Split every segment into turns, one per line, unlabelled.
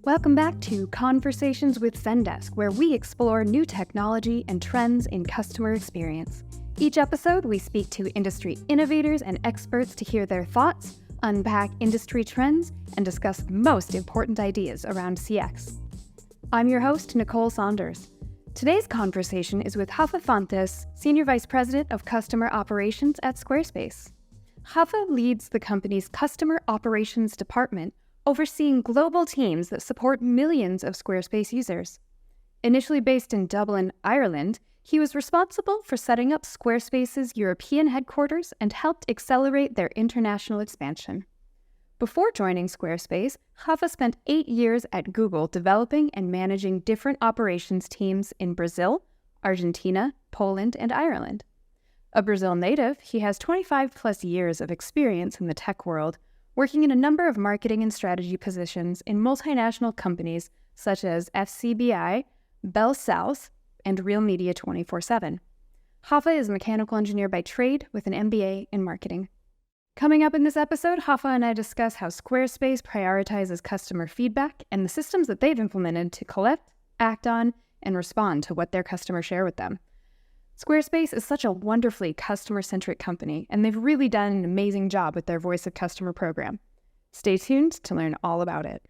Welcome back to Conversations with Zendesk, where we explore new technology and trends in customer experience. Each episode, we speak to industry innovators and experts to hear their thoughts, unpack industry trends, and discuss the most important ideas around CX. I'm your host, Nicole Saunders. Today's conversation is with Rapha Fontes, Senior Vice President of Customer Operations at Squarespace. Rapha leads the company's Customer Operations Department, overseeing global teams that support millions of Squarespace users. Initially based in Dublin, Ireland, he was responsible for setting up Squarespace's European headquarters and helped accelerate their international expansion. Before joining Squarespace, Rapha spent 8 years at Google developing and managing different operations teams in Brazil, Argentina, Poland, and Ireland. A Brazil native, he has 25 plus years of experience in the tech world, working in a number of marketing and strategy positions in multinational companies such as FCBI, Bell South, and Real Media 24/7. Rapha is a mechanical engineer by trade with an MBA in marketing. Coming up in this episode, Rapha and I discuss how Squarespace prioritizes customer feedback and the systems that they've implemented to collect, act on, and respond to what their customers share with them. Squarespace is such a wonderfully customer-centric company, and they've really done an amazing job with their Voice of Customer program. Stay tuned to learn all about it.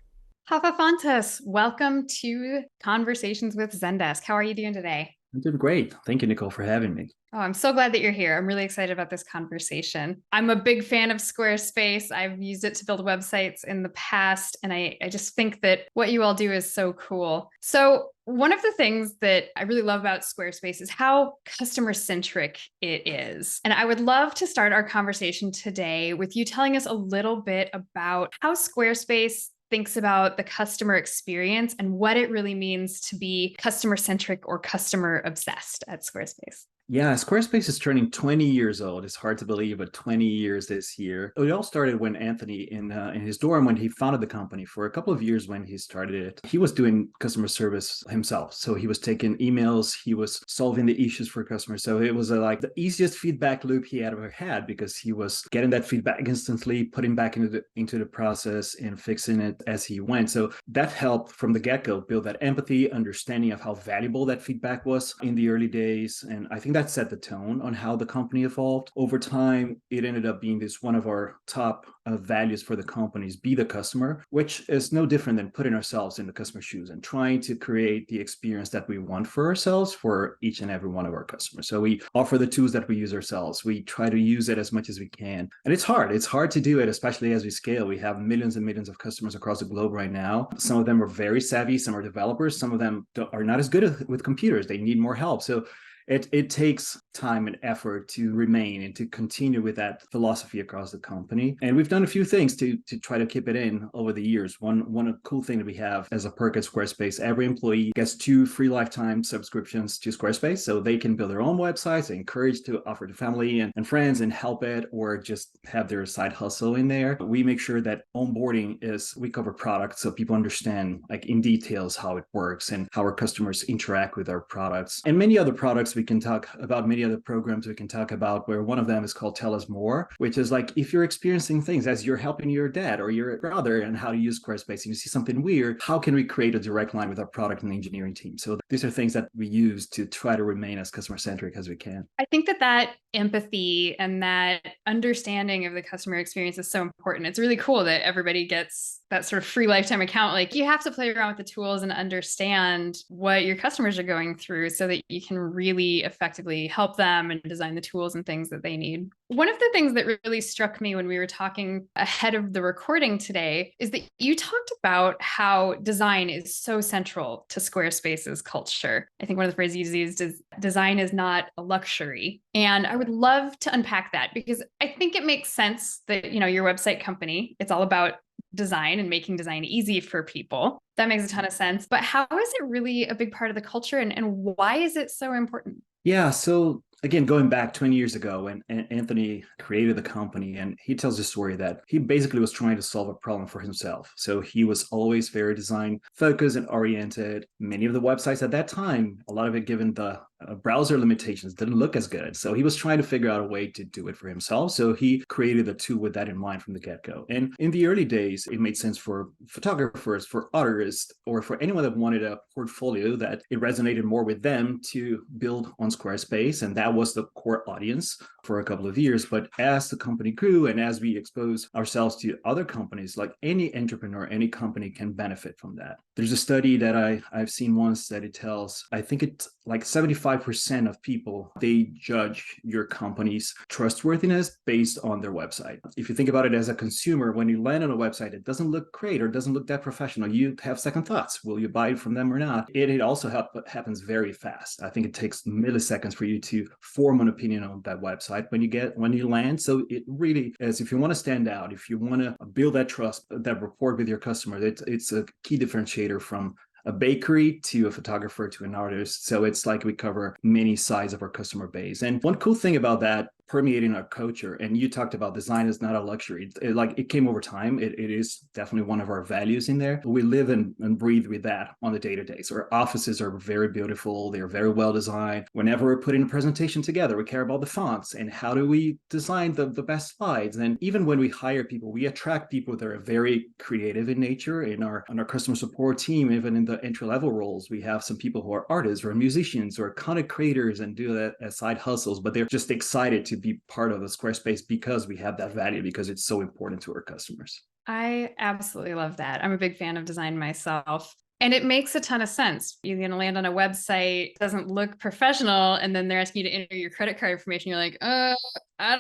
Rapha Fontes, welcome to Conversations with Zendesk. How are you doing today?
I'm doing great. Thank you, Nicole, for having me.
Oh, I'm so glad that you're here. I'm really excited about this conversation. I'm a big fan of Squarespace. I've used it to build websites in the past, and I just think that what you all do is so cool. So one of the things that I really love about Squarespace is how customer-centric it is. And I would love to start our conversation today with you telling us a little bit about how Squarespace thinks about the customer experience and what it really means to be customer-centric or customer-obsessed at Squarespace.
Yeah, Squarespace is turning 20 years old. It's hard to believe, but 20 years this year. It all started when Anthony, in his dorm, when he founded the company, for a couple of years when he started it, he was doing customer service himself. So he was taking emails, he was solving the issues for customers. So it was like the easiest feedback loop he had ever had, because he was getting that feedback instantly, putting back into the process and fixing it as he went. So that helped from the get-go build that empathy, understanding of how valuable that feedback was in the early days. And I think that set the tone on how the company evolved. Over time, it ended up being one of our top values for the companies, be the customer, which is no different than putting ourselves in the customer's shoes and trying to create the experience that we want for ourselves for each and every one of our customers. So we offer the tools that we use ourselves. We try to use it as much as we can. And it's hard. It's hard to do it, especially as we scale. We have millions and millions of customers across the globe right now. Some of them are very savvy. Some are developers. Some of them are not as good with computers. They need more help. So it takes time and effort to remain and to continue with that philosophy across the company. And we've done a few things to try to keep it in over the years. One cool thing that we have as a perk at Squarespace, every employee gets 2 free lifetime subscriptions to Squarespace, so they can build their own websites, encouraged to offer to family and friends and help it, or just have their side hustle in there. We make sure that onboarding we cover products so people understand like in details how it works and how our customers interact with our products. And many other products we can talk about, many other programs we can talk about, where one of them is called Tell Us More, which is like if you're experiencing things as you're helping your dad or your brother and how to use Squarespace and you see something weird, how can we create a direct line with our product and engineering team? So these are things that we use to try to remain as customer-centric as we can.
I think that empathy and that understanding of the customer experience is so important. It's really cool that everybody gets that sort of free lifetime account. Like you have to play around with the tools and understand what your customers are going through so that you can really effectively help them and design the tools and things that they need. One of the things that really struck me when we were talking ahead of the recording today is that you talked about how design is so central to Squarespace's culture. I think one of the phrases you used is design is not a luxury. And I would love to unpack that because I think it makes sense that, your website company, it's all about design and making design easy for people. That makes a ton of sense. But how is it really a big part of the culture and why is it so important?
Yeah, so again, going back 20 years ago when Anthony created the company, and he tells the story that he basically was trying to solve a problem for himself. So he was always very design focused and oriented. Many of the websites at that time, a lot of it given the browser limitations, didn't look as good. So he was trying to figure out a way to do it for himself. So he created the tool with that in mind from the get-go. And in the early days, it made sense for photographers, for artists, or for anyone that wanted a portfolio that it resonated more with them to build on Squarespace. And that was the core audience for a couple of years. But as the company grew and as we exposed ourselves to other companies, like any entrepreneur, any company can benefit from that. There's a study that I've seen once that it tells, I think it's like 75% of people, they judge your company's trustworthiness based on their website. If you think about it as a consumer, when you land on a website, it doesn't look great or doesn't look that professional. You have second thoughts. Will you buy it from them or not? It also happens very fast. I think it takes milliseconds for you to form an opinion on that website when you land. So it really is, if you want to stand out, if you want to build that trust, that rapport with your customer, it's a key differentiator from a bakery to a photographer to an artist. So it's like we cover many sides of our customer base. And one cool thing about that permeating our culture, and you talked about design is not a luxury. It came over time. It is definitely one of our values in there. We live and breathe with that on the day-to-day. So our offices are very beautiful. They're very well designed. Whenever we're putting a presentation together, we care about the fonts and how do we design the best slides. And even when we hire people, we attract people that are very creative in nature. On our customer support team, even in the entry-level roles, we have some people who are artists or musicians or content creators and do that as side hustles, but they're just excited to be part of the Squarespace because we have that value, because it's so important to our customers.
I absolutely love that. I'm a big fan of design myself. And it makes a ton of sense. You're going to land on a website, doesn't look professional, and then they're asking you to enter your credit card information. You're like, I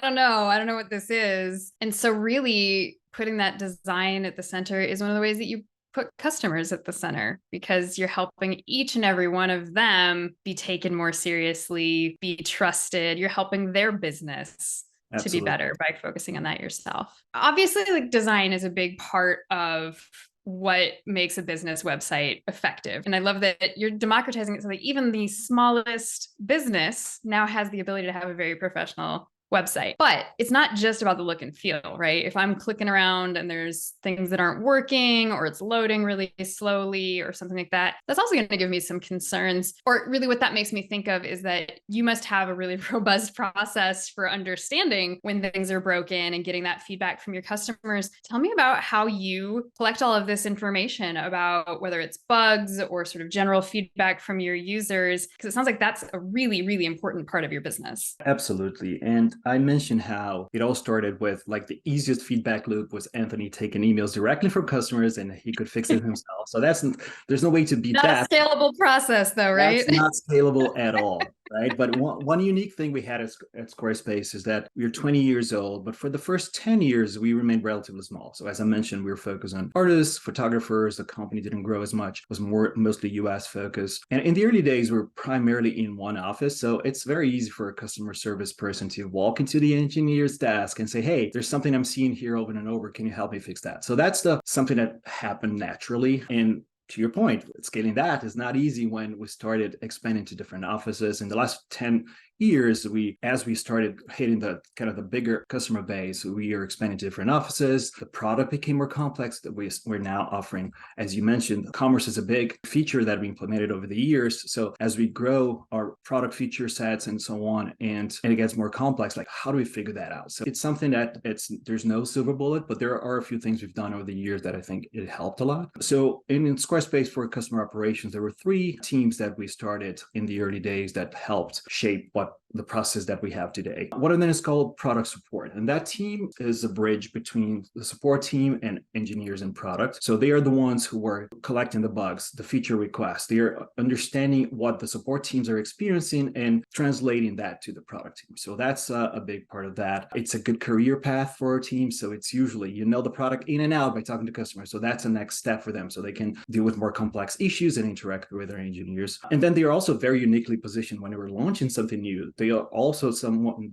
don't know. I don't know what this is. And so really putting that design at the center is one of the ways that you put customers at the center, because you're helping each and every one of them be taken more seriously, be trusted. You're helping their business to be better by focusing on that yourself. Obviously, like, design is a big part of what makes a business website effective. And I love that you're democratizing it so that even the smallest business now has the ability to have a very professional website. But it's not just about the look and feel, right? If I'm clicking around and there's things that aren't working, or it's loading really slowly or something like that, that's also going to give me some concerns. Or really what that makes me think of is that you must have a really robust process for understanding when things are broken and getting that feedback from your customers. Tell me about how you collect all of this information about whether it's bugs or sort of general feedback from your users, because it sounds like that's a really, really important part of your business.
Absolutely. And I mentioned how it all started with, like, the easiest feedback loop was Anthony taking emails directly from customers and he could fix it himself. So there's no way to beat that.
Not a scalable process though, right?
That's not scalable at all. Right. But one unique thing we had at Squarespace is that we are 20 years old, but for the first 10 years, we remained relatively small. So as I mentioned, we were focused on artists, photographers. The company didn't grow as much, it was mostly US focused. And in the early days, we were primarily in one office. So it's very easy for a customer service person to walk into the engineer's desk and say, hey, there's something I'm seeing here over and over. Can you help me fix that? So that's something that happened naturally. And to your point, scaling that is not easy when we started expanding to different offices. In the last 10 years, as we started hitting the kind of the bigger customer base, we are expanding to different offices. The product became more complex that we're now offering. As you mentioned, commerce is a big feature that we implemented over the years. So as we grow our product feature sets and so on, and it gets more complex, like, how do we figure that out? So it's something that there's no silver bullet, but there are a few things we've done over the years that I think it helped a lot. So in Squarespace for customer operations, there were 3 teams that we started in the early days that helped shape what the process that we have today. One of them is called product support. And that team is a bridge between the support team and engineers and product. So they are the ones who are collecting the bugs, the feature requests. They are understanding what the support teams are experiencing and translating that to the product team. So that's a big part of that. It's a good career path for our team. So it's usually, the product in and out by talking to customers. So that's the next step for them. So they can deal with more complex issues and interact with their engineers. And then they are also very uniquely positioned when they were launching something new. They are also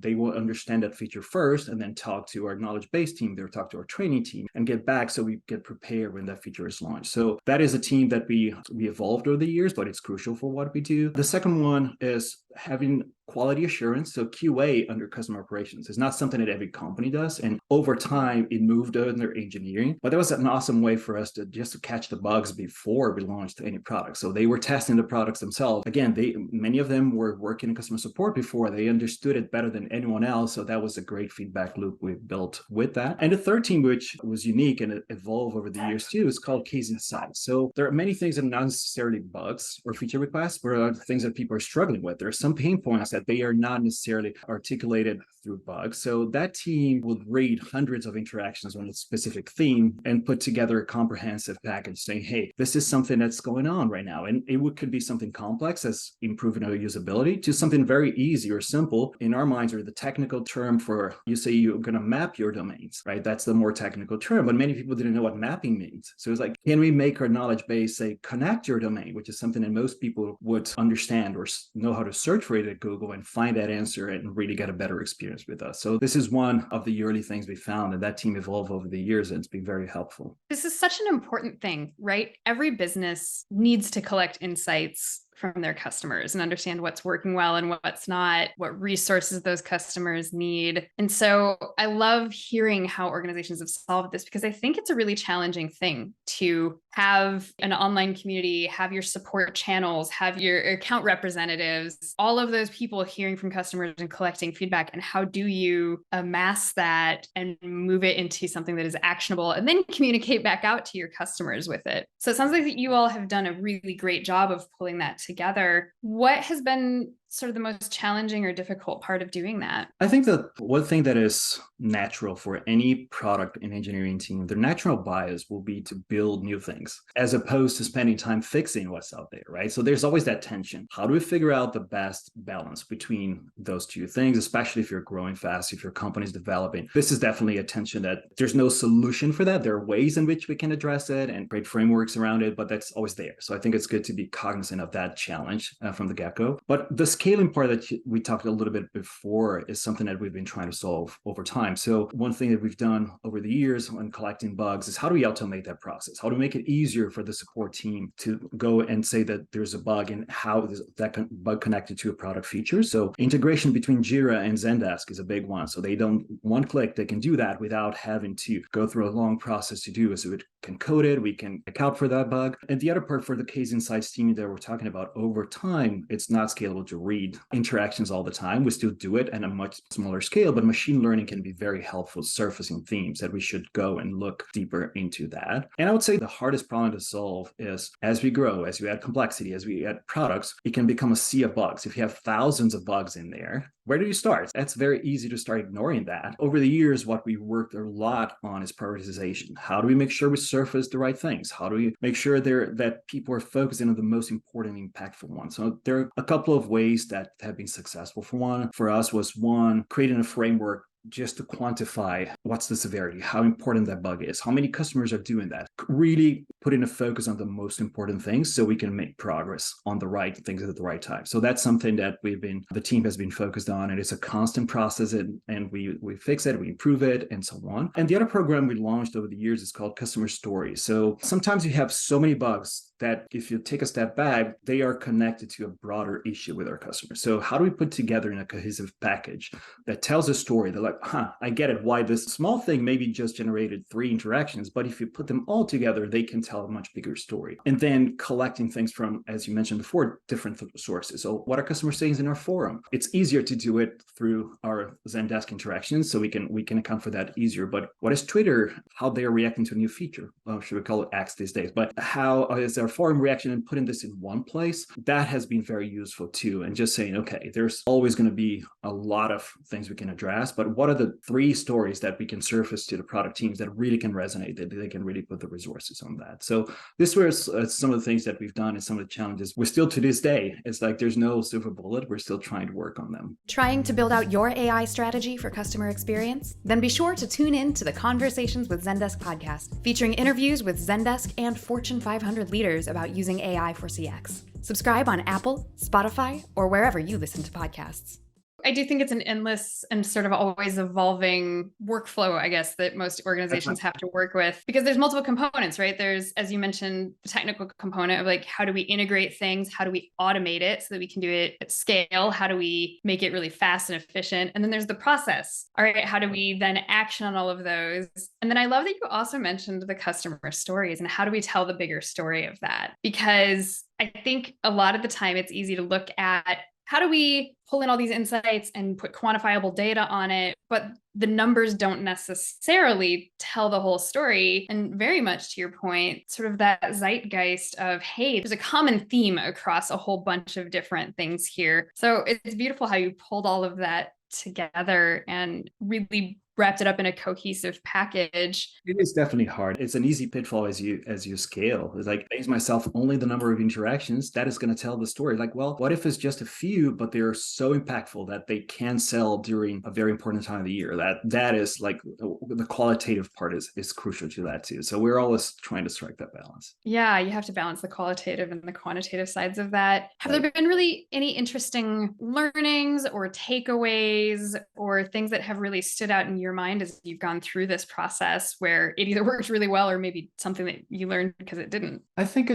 they will understand that feature first and then talk to our knowledge base team. They'll talk to our training team and get back so we get prepared when that feature is launched. So that is a team that we evolved over the years, but it's crucial for what we do. The second one is having quality assurance, so QA under customer operations. It's not something that every company does. And over time, it moved under engineering. But that was an awesome way for us to catch the bugs before we launched any product. So they were testing the products themselves. Again, many of them were working in customer support before. They understood it better than anyone else. So that was a great feedback loop we built with that. And the third team, which was unique and it evolved over the years too, is called Case Insights. So there are many things that are not necessarily bugs or feature requests, but are things that people are struggling with. There are some pain points that they are not necessarily articulated through bugs. So that team would read hundreds of interactions on a specific theme and put together a comprehensive package saying, hey, this is something that's going on right now. And could be something complex as improving our usability to something very easy or simple. In our minds, or the technical term for, you say you're going to map your domains, right? That's the more technical term, but many people didn't know what mapping means. So it's like, can we make our knowledge base say connect your domain, which is something that most people would understand or know how to search for it at Google and find that answer and really get a better experience with us. So this is one of the early things we found, and that team evolved over the years, and it's been very helpful.
This is such an important thing, right? Every business needs to collect insights from their customers and understand what's working well and what's not, what resources those customers need. And so I love hearing how organizations have solved this, because I think it's a really challenging thing to have an online community, have your support channels, have your account representatives, all of those people hearing from customers and collecting feedback. And how do you amass that and move it into something that is actionable and then communicate back out to your customers with it? So it sounds like that you all have done a really great job of pulling that together. What has been sort of the most challenging or difficult part of doing that?
I think that one thing that is natural for any product and engineering team, their natural bias will be to build new things as opposed to spending time fixing what's out there, right? So there's always that tension. How do we figure out the best balance between those two things, especially if you're growing fast, if your company's developing? This is definitely a tension that there's no solution for that. There are ways in which we can address it and create frameworks around it, but that's always there. So I think it's good to be cognizant of that challenge from the get-go. But the scaling part that we talked a little bit before is something that we've been trying to solve over time. So one thing that we've done over the years when collecting bugs is how do we automate that process? How do we make it easier for the support team to go and say that there's a bug and how is that bug connected to a product feature? So integration between Jira and Zendesk is a big one. So they don't, one click, they can do that without having to go through a long process to do it. So it can code it, we can account for that bug. And the other part for the Case Insights team that we're talking about, over time, it's not scalable to read interactions all the time. We still do it at a much smaller scale, but machine learning can be very helpful surfacing themes that we should go and look deeper into that. And I would say the hardest problem to solve is as we grow, as we add complexity, as we add products, it can become a sea of bugs. If you have thousands of bugs in there, where do you start? That's very easy to start ignoring that. Over the years, what we worked a lot on is prioritization. How do we make sure we surface the right things? How do we make sure that people are focusing on the most important, impactful ones? So there are a couple of ways that have been successful. For us was one, creating a framework just to quantify what's the severity, how important that bug is, how many customers are doing that, really putting a focus on the most important things so we can make progress on the right things at the right time. So that's something that the team has been focused on, and it's a constant process, and we fix it, we improve it, and so on. And the other program we launched over the years is called Customer Stories. So sometimes you have so many bugs that if you take a step back, they are connected to a broader issue with our customers. So how do we put together in a cohesive package that tells a story that like, I get it, why this small thing maybe just generated 3 interactions, but if you put them all together, they can tell a much bigger story. And then collecting things from, as you mentioned before, different sources. So what are customers saying in our forum? It's easier to do it through our Zendesk interactions, so we can account for that easier. But what is Twitter? How they are reacting to a new feature? Should we call it X these days? But how is their forum reaction, and putting this in one place? That has been very useful too. And just saying, okay, there's always going to be a lot of things we can address, but what are the 3 stories that we can surface to the product teams that really can resonate, that they can really put the resources on that? So this was some of the things that we've done, and some of the challenges we're still to this day. It's like there's no silver bullet. We're still trying to work on them.
Trying to build out your AI strategy for customer experience? Then be sure to tune in to the Conversations with Zendesk podcast, featuring interviews with Zendesk and Fortune 500 leaders about using AI for CX. Subscribe on Apple, Spotify, or wherever you listen to podcasts.
I do think it's an endless and sort of always evolving workflow, I guess, that most organizations have to work with, because there's multiple components, right? There's, as you mentioned, the technical component of like, how do we integrate things? How do we automate it so that we can do it at scale? How do we make it really fast and efficient? And then there's the process. All right, how do we then action on all of those? And then I love that you also mentioned the customer stories and how do we tell the bigger story of that? Because I think a lot of the time it's easy to look at how do we pull in all these insights and put quantifiable data on it, but the numbers don't necessarily tell the whole story. And very much to your point, sort of that zeitgeist of, hey, there's a common theme across a whole bunch of different things here. So it's beautiful how you pulled all of that together and really wrapped it up in a cohesive package.
It is definitely hard. It's an easy pitfall as you scale. It's like, base myself only the number of interactions that is going to tell the story. Like, well, what if it's just a few, but they're so impactful that they can sell during a very important time of the year? That is like the qualitative part is crucial to that too. So we're always trying to strike that balance.
Yeah, you have to balance the qualitative and the quantitative sides of that. Have there been really any interesting learnings or takeaways or things that have really stood out in your mind as you've gone through this process where it either worked really well or maybe something that you learned because it didn't?
I think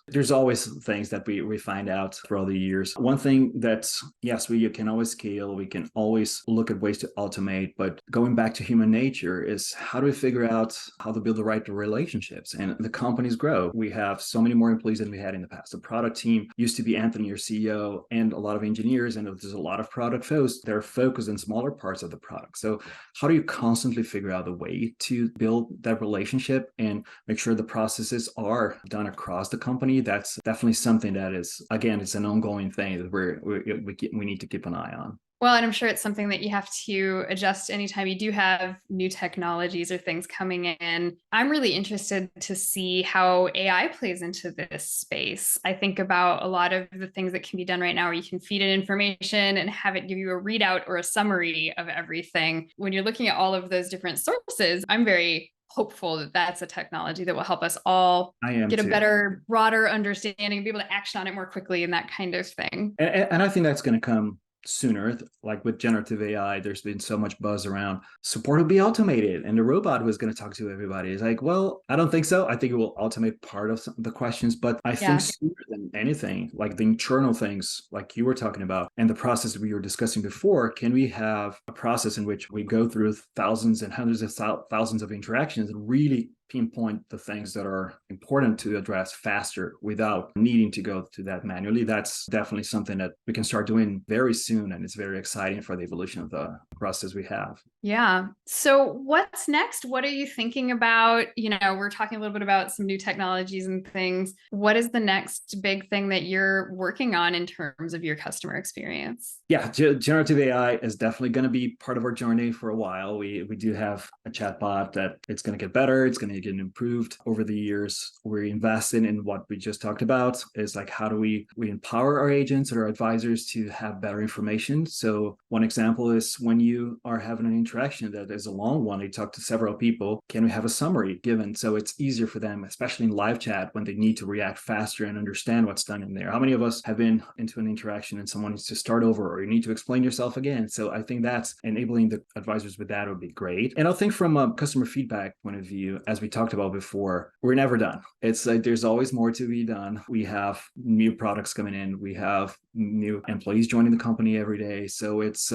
there's always things that we find out throughout the years. One thing that's, yes, we can always scale, we can always look at ways to automate, but going back to human nature is how do we figure out how to build the right relationships? And the companies grow. We have so many more employees than we had in the past. The product team used to be Anthony, your CEO, and a lot of engineers, and there's a lot of product folks. They're focused on smaller parts of the product. So how do you constantly figure out a way to build that relationship and make sure the processes are done across the company? That's definitely something that is, again, it's an ongoing thing that we need to keep an eye on.
Well, and I'm sure it's something that you have to adjust anytime you do have new technologies or things coming in. I'm really interested to see how AI plays into this space. I think about a lot of the things that can be done right now where you can feed it information and have it give you a readout or a summary of everything. When you're looking at all of those different sources, I'm very hopeful that that's a technology that will help us all get a better, broader understanding, be able to action on it more quickly and that kind of thing.
And I think that's going to come sooner. Like with generative AI, there's been so much buzz around support will be automated and the robot was going to talk to everybody. It's like, well, I don't think so. I think it will automate part of the questions, but I think sooner than anything, like the internal things like you were talking about and the process that we were discussing before, can we have a process in which we go through thousands and hundreds of thousands of interactions and really pinpoint the things that are important to address faster without needing to go through that manually? That's definitely something that we can start doing very soon. And it's very exciting for the evolution of the process we have.
Yeah. So what's next? What are you thinking about? We're talking a little bit about some new technologies and things. What is the next big thing that you're working on in terms of your customer experience?
Yeah, generative AI is definitely going to be part of our journey for a while. We do have a chatbot that it's going to get better. It's going to get improved over the years. We're investing in what we just talked about is like, how do we empower our agents or our advisors to have better information? So one example is when you are having an interaction that is a long one, you talk to several people, can we have a summary given? So it's easier for them, especially in live chat when they need to react faster and understand what's done in there. How many of us have been into an interaction and someone needs to start over or you need to explain yourself again? So I think that's enabling the advisors with that would be great. And I think from a customer feedback point of view, as we talked about before, we're never done. It's like there's always more to be done. We have new products coming in. We have new employees joining the company every day. So it's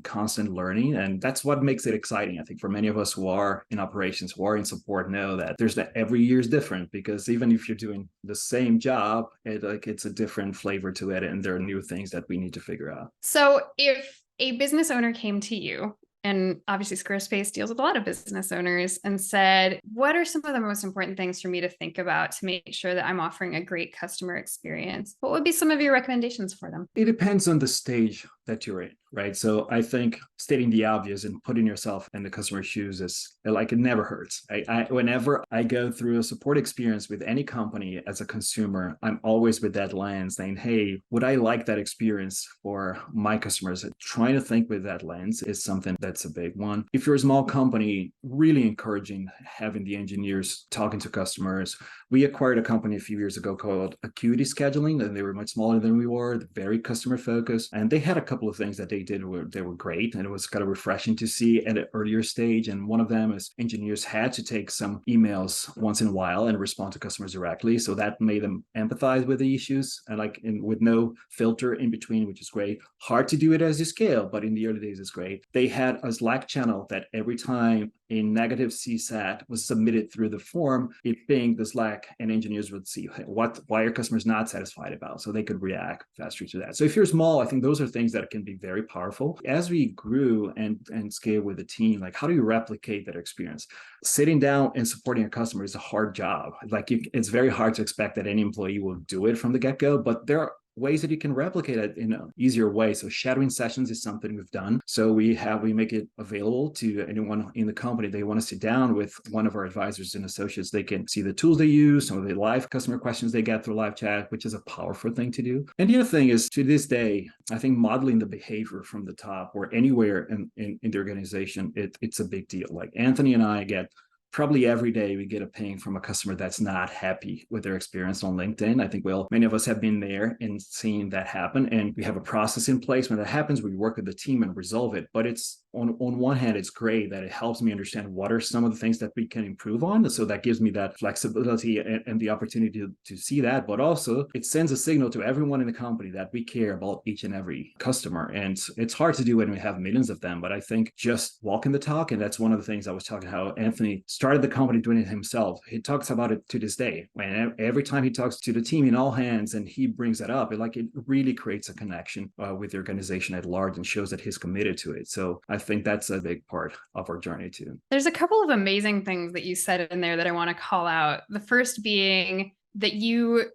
constant learning. And that's what makes it exciting. I think for many of us who are in operations, who are in support, know that every year is different, because even if you're doing the same job, it's a different flavor to it. And there are new things that we need to figure out.
So if a business owner came to you, and obviously Squarespace deals with a lot of business owners, and said, what are some of the most important things for me to think about to make sure that I'm offering a great customer experience? What would be some of your recommendations for them?
It depends on the stage that you're in, right? So I think stating the obvious and putting yourself in the customer's shoes is like, it never hurts. Whenever I go through a support experience with any company as a consumer, I'm always with that lens saying, hey, would I like that experience for my customers? Trying to think with that lens is something that's a big one. If you're a small company, really encouraging having the engineers talking to customers. We acquired a company a few years ago called Acuity Scheduling, and they were much smaller than we were, very customer focused. And they had a couple couple of things that they did they were great, and it was kind of refreshing to see at an earlier stage. And one of them is engineers had to take some emails once in a while and respond to customers directly. So that made them empathize with the issues and with no filter in between, which is great. Hard to do it as you scale, but in the early days, it's great. They had a Slack channel that every time a negative CSAT was submitted through the form, it pinged the Slack, and engineers would see why are customers not satisfied about, so they could react faster to that. So if you're small, I think those are things that can be very powerful. As we grew and scale with the team, like how do you replicate that experience? Sitting down and supporting a customer is a hard job. It's very hard to expect that any employee will do it from the get-go, but there are ways that you can replicate it in an easier way. So shadowing sessions is something we've done. So we make it available to anyone in the company. They want to sit down with one of our advisors and associates. They can see the tools they use, some of the live customer questions they get through live chat, which is a powerful thing to do. And the other thing is, to this day, I think modeling the behavior from the top or anywhere in the organization, it's a big deal. Like Anthony and I get probably every day we get a ping from a customer that's not happy with their experience on LinkedIn. I think many of us have been there and seen that happen. And we have a process in place. When that happens, we work with the team and resolve it. But it's on one hand, it's great that it helps me understand what are some of the things that we can improve on. So that gives me that flexibility and the opportunity to see that. But also it sends a signal to everyone in the company that we care about each and every customer. And it's hard to do when we have millions of them. But I think just walking the talk, and that's one of the things I was talking how Anthony started the company doing it himself. He talks about it to this day. When every time he talks to the team in all hands and he brings that up, it really creates a connection with the organization at large and shows that he's committed to it. So I think that's a big part of our journey too.
There's a couple of amazing things that you said in there that I want to call out. The first being that you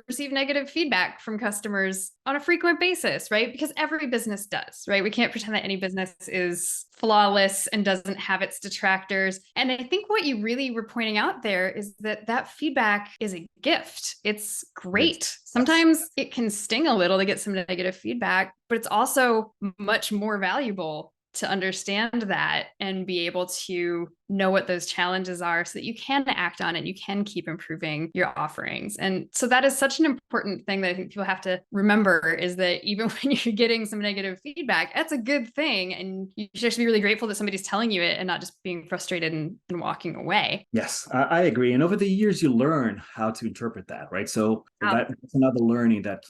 receive negative feedback from customers on a frequent basis, right? Because every business does, right? We can't pretend that any business is flawless and doesn't have its detractors. And I think what you really were pointing out there is that feedback is a gift. It's great. Sometimes it can sting a little to get some negative feedback, but it's also much more valuable to understand that and be able to know what those challenges are so that you can act on it. You can keep improving your offerings. And so that is such an important thing that I think people have to remember, is that even when you're getting some negative feedback, that's a good thing. And you should actually be really grateful that somebody's telling you it and not just being frustrated and walking away.
Yes, I agree. And over the years, you learn how to interpret that, right? So that's another learning that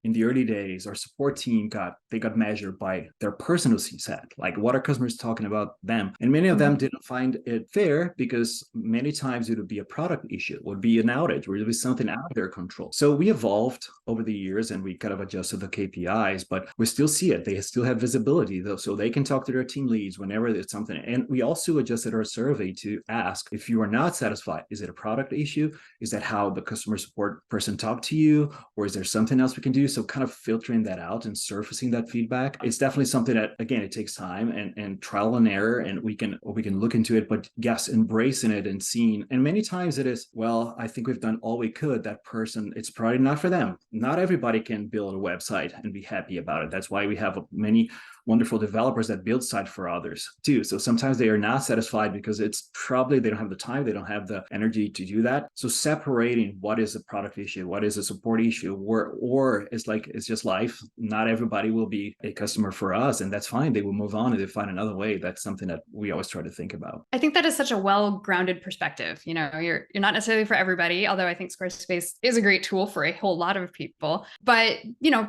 in the early days, our support team got measured by their personal CSAT, like what are customers talking about them. And many of them didn't find it fair because many times it would be a product issue, it would be an outage, or it would be something out of their control. So we evolved over the years and we kind of adjusted the KPIs, but we still see it. They still have visibility though, so they can talk to their team leads whenever there's something. And we also adjusted our survey to ask, if you are not satisfied, is it a product issue? Is that how the customer support person talked to you? Or is there something else we can do? So kind of filtering that out and surfacing that feedback. It's definitely something that, again, it takes time and trial and error, and we can look into it, but yes, embracing it and seeing. And many times it is, well, I think we've done all we could. That person, it's probably not for them. Not everybody can build a website and be happy about it. That's why we have many wonderful developers that build sites for others too. So sometimes they are not satisfied because it's probably they don't have the time, they don't have the energy to do that. So separating what is a product issue, what is a support issue, or it's just life. Not everybody will be a customer for us, and that's fine. They will move on and they find another way. That's something that we always try to think about.
I think that is such a well-grounded perspective. You're not necessarily for everybody, although I think Squarespace is a great tool for a whole lot of people. But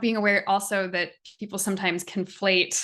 being aware also that people sometimes conflate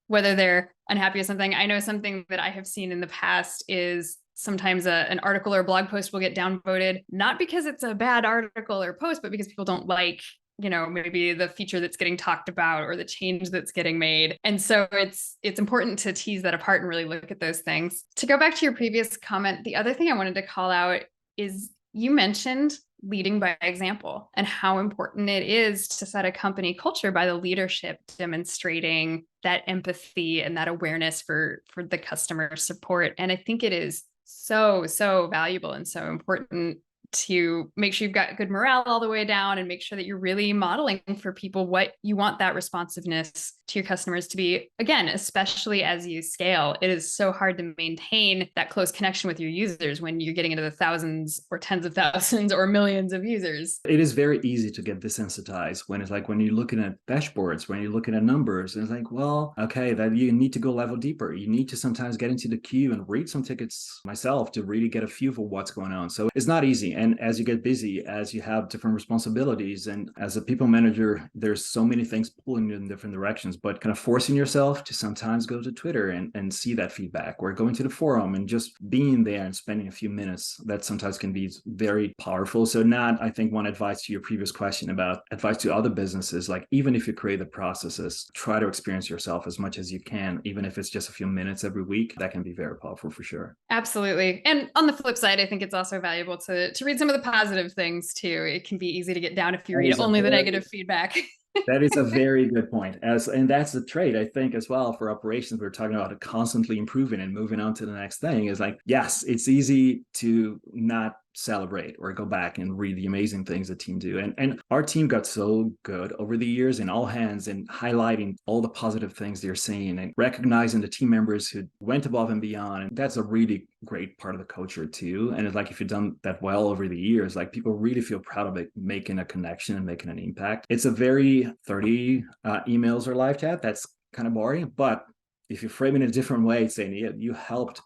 whether they're unhappy with something. I know something that I have seen in the past is sometimes an article or blog post will get downvoted, not because it's a bad article or post, but because people don't like, maybe the feature that's getting talked about or the change that's getting made. And so it's important to tease that apart and really look at those things. To go back to your previous comment, the other thing I wanted to call out is you mentioned leading by example and how important it is to set a company culture by the leadership demonstrating that empathy and that awareness for the customer support. And I think it is so, so valuable and so important to make sure you've got good morale all the way down and make sure that you're really modeling for people what you want that responsiveness to your customers to be. Again, especially as you scale, it is so hard to maintain that close connection with your users when you're getting into the thousands or tens of thousands or millions of users.
It is very easy to get desensitized when it's like when you're looking at dashboards, when you're looking at numbers, and it's like, well, okay, that you need to go level deeper. You need to sometimes get into the queue and read some tickets myself to really get a feel for what's going on. So it's not easy. And as you get busy, as you have different responsibilities, and as a people manager, there's so many things pulling you in different directions, but kind of forcing yourself to sometimes go to Twitter and see that feedback, or going to the forum and just being there and spending a few minutes, that sometimes can be very powerful. So not, I think, one advice to your previous question about advice to other businesses, like even if you create the processes, try to experience yourself as much as you can, even if it's just a few minutes every week. That can be very powerful for sure.
Absolutely. And on the flip side, I think it's also valuable to read some of the positive things too. It can be easy to get down if you read only the negative feedback.
That is a very good point. And that's the trait, I think, as well, for operations. We're talking about constantly improving and moving on to the next thing. Is like, yes, it's easy to not celebrate or go back and read the amazing things the team do. And our team got so good over the years in all hands and highlighting all the positive things they're seeing and recognizing the team members who went above and beyond. And that's a really great part of the culture too. And it's like, if you've done that well over the years, like people really feel proud of it, making a connection and making an impact. It's a very 30 emails or live chat. That's kind of boring. But if you frame it in a different way, saying you helped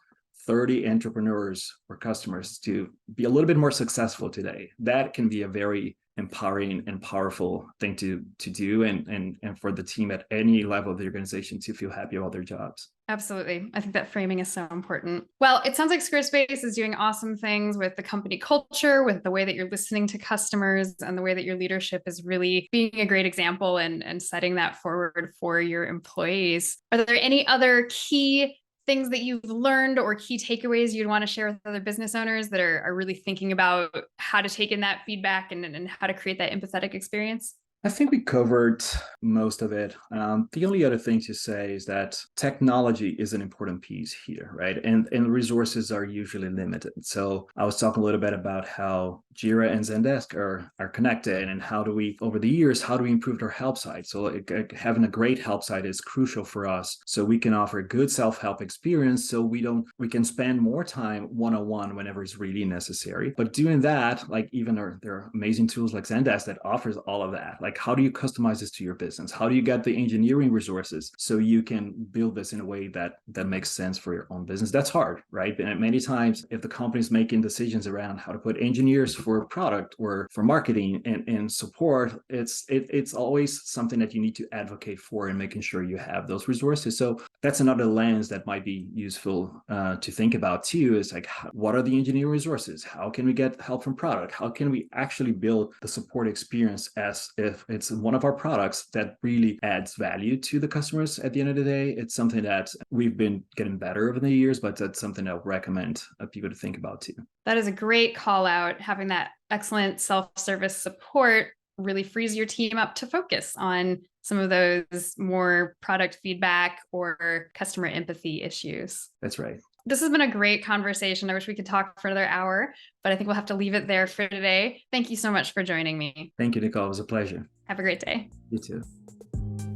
30 entrepreneurs or customers to be a little bit more successful today, that can be a very empowering and powerful thing to do, and for the team at any level of the organization to feel happy about their jobs.
Absolutely. I think that framing is so important. Well, it sounds like Squarespace is doing awesome things with the company culture, with the way that you're listening to customers, and the way that your leadership is really being a great example and setting that forward for your employees. Are there any other key things that you've learned or key takeaways you'd want to share with other business owners that are really thinking about how to take in that feedback and how to create that empathetic experience?
I think we covered most of it. The only other thing to say is that technology is an important piece here, right? And resources are usually limited. So I was talking a little bit about how Jira and Zendesk are connected, and how do we, over the years, how do we improve our help site? So having a great help site is crucial for us, so we can offer a good self-help experience, so we can spend more time one-on-one whenever it's really necessary. But doing that, like even there are amazing tools like Zendesk that offers all of that. Like, how do you customize this to your business? How do you get the engineering resources so you can build this in a way that makes sense for your own business? That's hard, right? And many times, if the company's making decisions around how to put engineers for product or for marketing and support, it's always something that you need to advocate for, and making sure you have those resources. So that's another lens that might be useful to think about too, is like, what are the engineering resources? How can we get help from product? How can we actually build the support experience as if it's one of our products that really adds value to the customers at the end of the day? It's something that we've been getting better over the years, but that's something I would recommend people to think about too.
That is a great call out. Having that excellent self-service support really frees your team up to focus on some of those more product feedback or customer empathy issues.
That's right.
This has been a great conversation. I wish we could talk for another hour, but I think we'll have to leave it there for today. Thank you so much for joining me.
Thank you, Nicole. It was a pleasure.
Have a great day.
You too.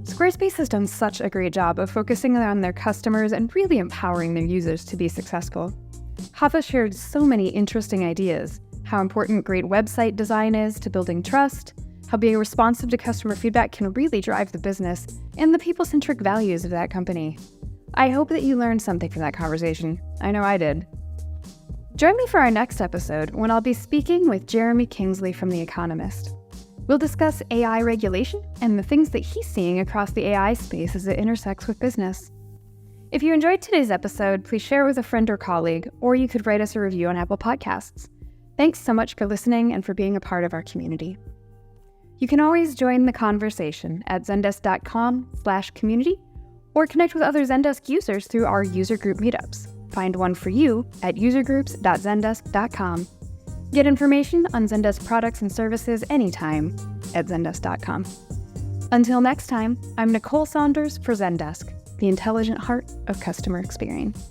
Squarespace has done such a great job of focusing on their customers and really empowering their users to be successful. Rapha shared so many interesting ideas: how important great website design is to building trust, how being responsive to customer feedback can really drive the business, and the people-centric values of that company. I hope that you learned something from that conversation. I know I did. Join me for our next episode, when I'll be speaking with Jeremy Kingsley from The Economist. We'll discuss AI regulation and the things that he's seeing across the AI space as it intersects with business. If you enjoyed today's episode, please share with a friend or colleague, or you could write us a review on Apple Podcasts. Thanks so much for listening and for being a part of our community. You can always join the conversation at zendesk.com/community, or connect with other Zendesk users through our user group meetups. Find one for you at usergroups.zendesk.com. Get information on Zendesk products and services anytime at zendesk.com. Until next time, I'm Nicole Saunders for Zendesk, the intelligent heart of customer experience.